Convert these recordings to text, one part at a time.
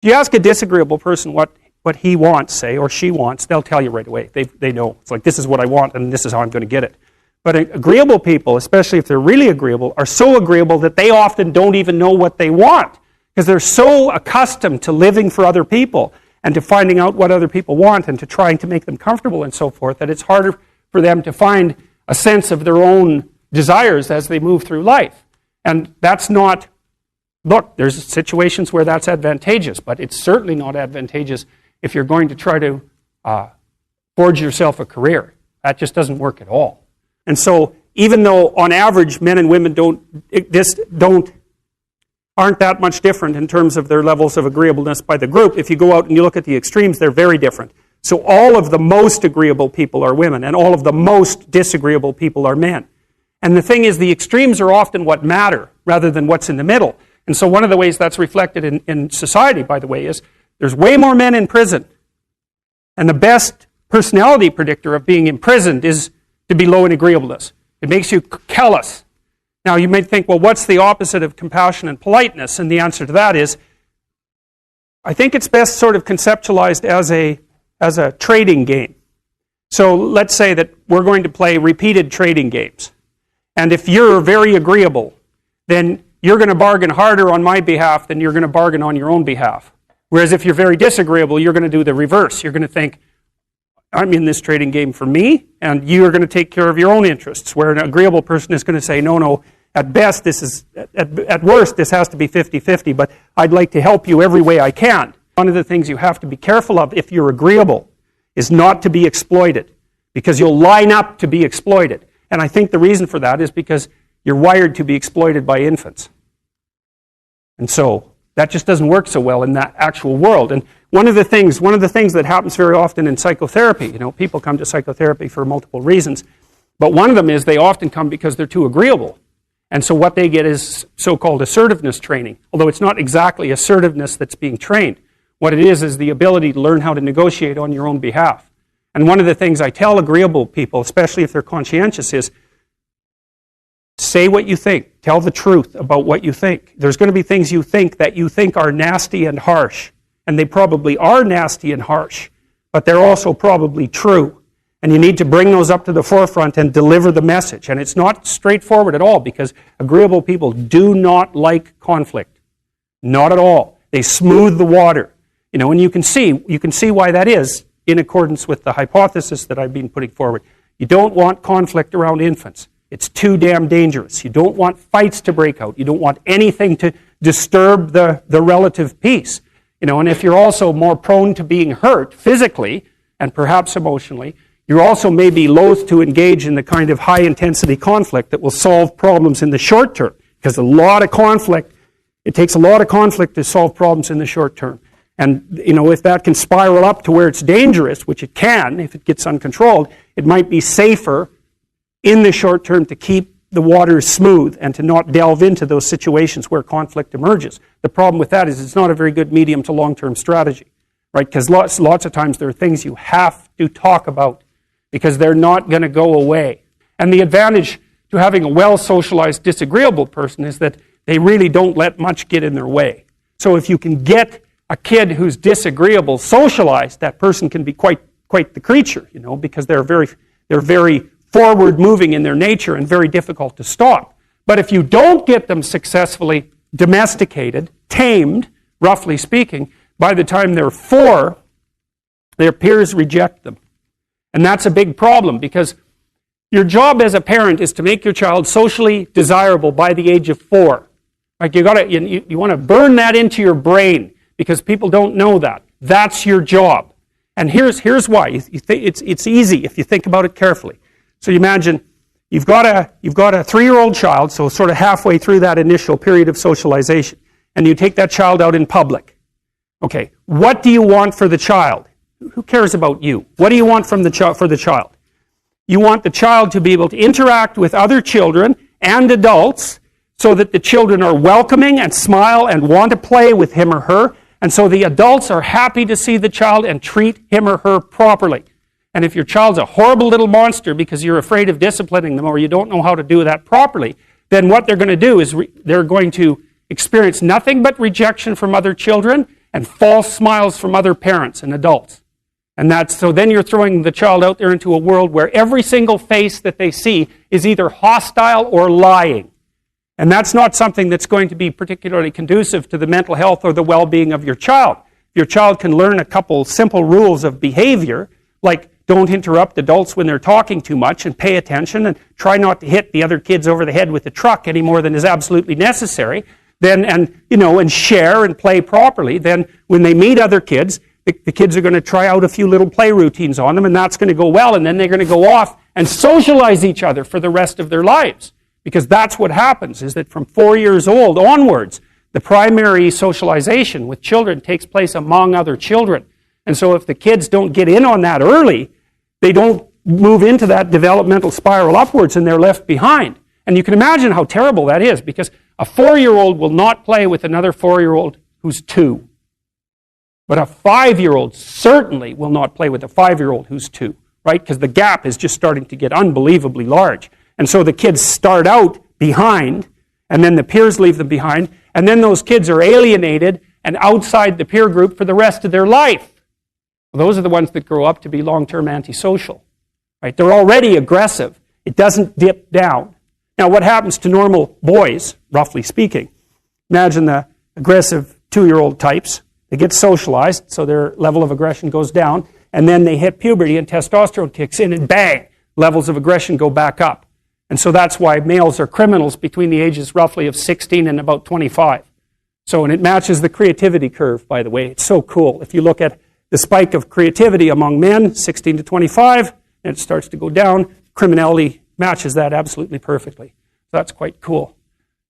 If you ask a disagreeable person what he wants, say, or she wants, they'll tell you right away. They know. It's like, this is what I want, and this is how I'm going to get it. But agreeable people, especially if they're really agreeable, are so agreeable that they often don't even know what they want, because they're so accustomed to living for other people and to finding out what other people want and to trying to make them comfortable and so forth, that it's harder for them to find a sense of their own desires as they move through life. And that's not, look, there's situations where that's advantageous, but it's certainly not advantageous if you're going to try to forge yourself a career. That just doesn't work at all. And so, even though on average men and women aren't that much different in terms of their levels of agreeableness by the group, if you go out and you look at the extremes, they're very different. So all of the most agreeable people are women, and all of the most disagreeable people are men. And the thing is, the extremes are often what matter, rather than what's in the middle. And so one of the ways that's reflected in society, by the way, is there's way more men in prison. And the best personality predictor of being imprisoned is to be low in agreeableness. It makes you callous. Now, you may think, well, what's the opposite of compassion and politeness? And the answer to that is, I think it's best sort of conceptualized as a trading game. So let's say that we're going to play repeated trading games. And if you're very agreeable, then you're going to bargain harder on my behalf than you're going to bargain on your own behalf. Whereas if you're very disagreeable, you're going to do the reverse. You're going to think, I'm in this trading game for me, and you're going to take care of your own interests. Where an agreeable person is going to say, no, at best, at worst, this has to be 50-50, but I'd like to help you every way I can. One of the things you have to be careful of if you're agreeable is not to be exploited, because you'll line up to be exploited. And I think the reason for that is because you're wired to be exploited by infants. And so that just doesn't work so well in that actual world. And one of the things that happens very often in psychotherapy, people come to psychotherapy for multiple reasons, but one of them is they often come because they're too agreeable. And so what they get is so-called assertiveness training, although it's not exactly assertiveness that's being trained. What it is the ability to learn how to negotiate on your own behalf. And one of the things I tell agreeable people, especially if they're conscientious, is say what you think. Tell the truth about what you think. There's going to be things you think that you think are nasty and harsh. And they probably are nasty and harsh, but they're also probably true. And you need to bring those up to the forefront and deliver the message. And it's not straightforward at all, because agreeable people do not like conflict. Not at all. They smooth the water. And you can see why that is in accordance with the hypothesis that I've been putting forward. You don't want conflict around infants. It's too damn dangerous. You don't want fights to break out. You don't want anything to disturb the relative peace. And if you're also more prone to being hurt physically and perhaps emotionally, you're also maybe loath to engage in the kind of high-intensity conflict that will solve problems in the short term, because it takes a lot of conflict to solve problems in the short term. And, if that can spiral up to where it's dangerous, which it can if it gets uncontrolled, it might be safer in the short term to keep the waters smooth and to not delve into those situations where conflict emerges. The problem with that is it's not a very good medium to long-term strategy, right? Because lots of times there are things you have to talk about because they're not going to go away. And the advantage to having a well-socialized, disagreeable person is that they really don't let much get in their way. So if you can get a kid who's disagreeable socialized, that person can be quite the creature, because they're very forward-moving in their nature and very difficult to stop. But if you don't get them successfully domesticated, tamed, roughly speaking, by the time they're 4, their peers reject them. And that's a big problem, because your job as a parent is to make your child socially desirable by the age of 4. Like you want to burn that into your brain, because people don't know that. That's your job. And here's why. It's easy if you think about it carefully. So you imagine you've got a 3-year-old child, so sort of halfway through that initial period of socialization, and you take that child out in public. Okay, what do you want for the child? Who cares about you? What do you want for the child? You want the child to be able to interact with other children and adults so that the children are welcoming and smile and want to play with him or her, and so the adults are happy to see the child and treat him or her properly. And if your child's a horrible little monster because you're afraid of disciplining them or you don't know how to do that properly, then what they're going to do is they're going to experience nothing but rejection from other children, and false smiles from other parents and adults. And so then you're throwing the child out there into a world where every single face that they see is either hostile or lying. And that's not something that's going to be particularly conducive to the mental health or the well-being of your child. Your child can learn a couple simple rules of behavior, like don't interrupt adults when they're talking too much, and pay attention, and try not to hit the other kids over the head with the truck any more than is absolutely necessary. And share and play properly. Then when they meet other kids, the kids are going to try out a few little play routines on them, and that's going to go well, and then they're going to go off and socialize each other for the rest of their lives. Because that's what happens, is that from 4 years old onwards, the primary socialization with children takes place among other children. And so if the kids don't get in on that early, they don't move into that developmental spiral upwards, and they're left behind. And you can imagine how terrible that is, because a 4-year-old will not play with another 4-year-old who's 2. But a 5-year-old certainly will not play with a 5-year-old who's 2, right? Because the gap is just starting to get unbelievably large. And so the kids start out behind, and then the peers leave them behind, and then those kids are alienated and outside the peer group for the rest of their life. Well, those are the ones that grow up to be long-term antisocial, right? They're already aggressive. It doesn't dip down. Now, what happens to normal boys, roughly speaking? Imagine the aggressive 2-year-old types. They get socialized, so their level of aggression goes down, and then they hit puberty and testosterone kicks in, and bang, levels of aggression go back up. And so that's why males are criminals between the ages roughly of 16 and about 25. And it matches the creativity curve, by the way. It's so cool. If you look at the spike of creativity among men, 16 to 25, and it starts to go down, criminality matches that absolutely perfectly. So that's quite cool.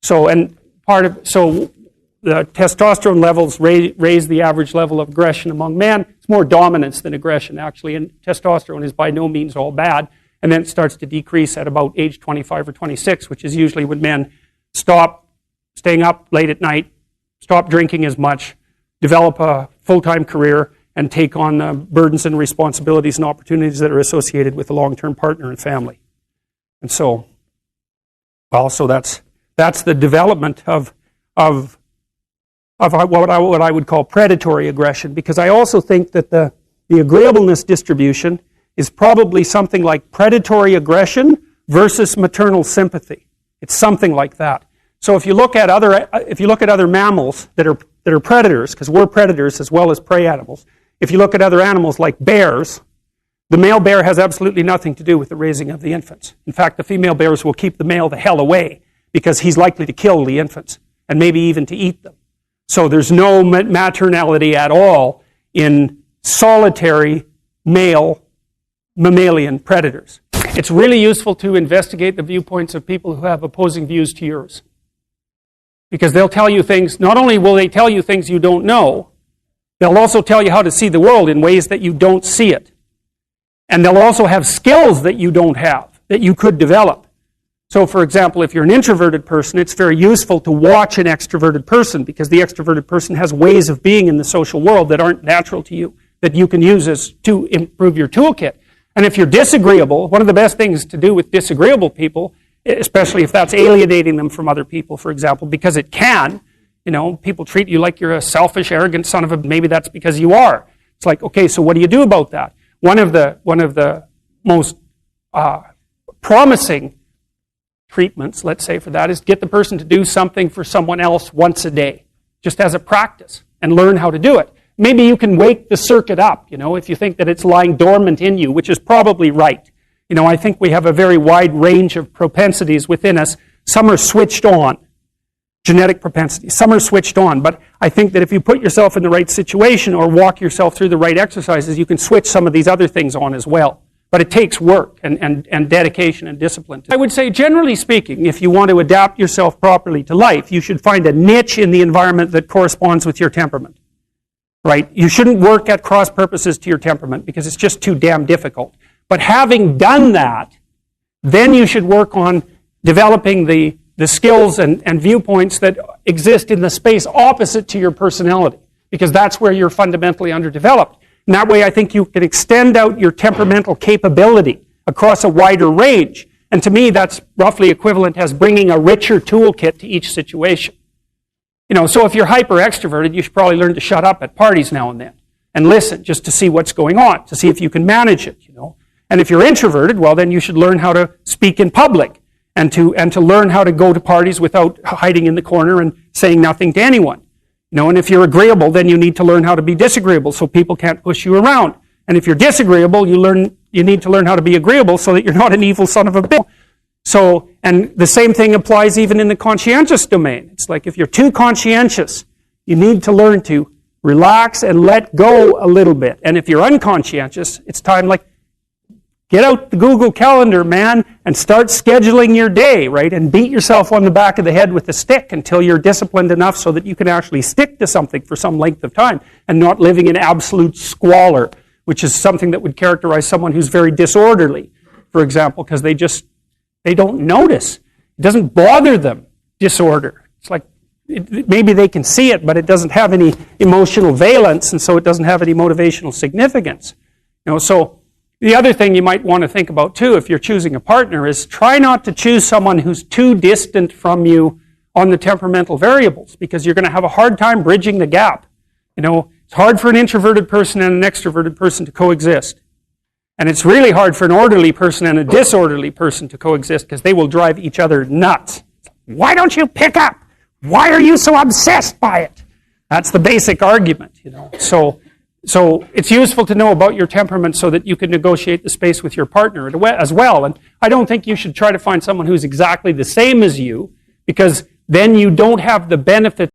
So the testosterone levels raise the average level of aggression among men. It's more dominance than aggression, actually, and testosterone is by no means all bad. And then it starts to decrease at about age 25 or 26, which is usually when men stop staying up late at night, stop drinking as much, develop a full-time career, and take on the burdens and responsibilities and opportunities that are associated with a long-term partner and family. And so that's the development of what I would call predatory aggression, because I also think that the agreeableness distribution is probably something like predatory aggression versus maternal sympathy. It's something like that. So if you look at other mammals that are predators, because we're predators as well as prey animals, if you look at other animals like bears, the male bear has absolutely nothing to do with the raising of the infants. In fact, the female bears will keep the male the hell away because he's likely to kill the infants and maybe even to eat them. So there's no maternality at all in solitary male mammalian predators. It's really useful to investigate the viewpoints of people who have opposing views to yours. Because they'll tell you things, not only will they tell you things you don't know, they'll also tell you how to see the world in ways that you don't see it. And they'll also have skills that you don't have, that you could develop. So, for example, if you're an introverted person, it's very useful to watch an extroverted person, because the extroverted person has ways of being in the social world that aren't natural to you, that you can use to improve your toolkit. And if you're disagreeable, one of the best things to do with disagreeable people, especially if that's alienating them from other people, for example, because it can, people treat you like you're a selfish, arrogant son of a, maybe that's because you are. It's like, okay, so what do you do about that? One of the most promising treatments, let's say, for that is get the person to do something for someone else once a day, just as a practice, and learn how to do it. Maybe you can wake the circuit up, if you think that it's lying dormant in you, which is probably right. I think we have a very wide range of propensities within us. Some are switched on, genetic propensities. Some are switched on, but I think that if you put yourself in the right situation or walk yourself through the right exercises, you can switch some of these other things on as well. But it takes work and dedication and discipline. I would say, generally speaking, if you want to adapt yourself properly to life, you should find a niche in the environment that corresponds with your temperament. Right? You shouldn't work at cross purposes to your temperament because it's just too damn difficult. But having done that, then you should work on developing the skills and viewpoints that exist in the space opposite to your personality, because that's where you're fundamentally underdeveloped. And that way I think you can extend out your temperamental capability across a wider range. And to me, that's roughly equivalent as bringing a richer toolkit to each situation. So if you're hyper extroverted, you should probably learn to shut up at parties now and then and listen just to see what's going on, to see if you can manage it, And if you're introverted, well, then you should learn how to speak in public and to learn how to go to parties without hiding in the corner and saying nothing to anyone. And if you're agreeable, then you need to learn how to be disagreeable so people can't push you around. And if you're disagreeable, you need to learn how to be agreeable so that you're not an evil son of a bitch. So, and the same thing applies even in the conscientious domain. It's like if you're too conscientious, you need to learn to relax and let go a little bit. And if you're unconscientious, it's time get out the Google Calendar, man, and start scheduling your day, right? And beat yourself on the back of the head with a stick until you're disciplined enough so that you can actually stick to something for some length of time and not living in absolute squalor, which is something that would characterize someone who's very disorderly, for example, because they don't notice. It doesn't bother them, disorder. It's like maybe they can see it, but it doesn't have any emotional valence, and so it doesn't have any motivational significance. So the other thing you might want to think about too, if you're choosing a partner, is try not to choose someone who's too distant from you on the temperamental variables, because you're going to have a hard time bridging the gap. It's hard for an introverted person and an extroverted person to coexist. And it's really hard for an orderly person and a disorderly person to coexist because they will drive each other nuts. Why don't you pick up? Why are you so obsessed by it? That's the basic argument, So it's useful to know about your temperament so that you can negotiate the space with your partner as well. And I don't think you should try to find someone who's exactly the same as you, because then you don't have the benefit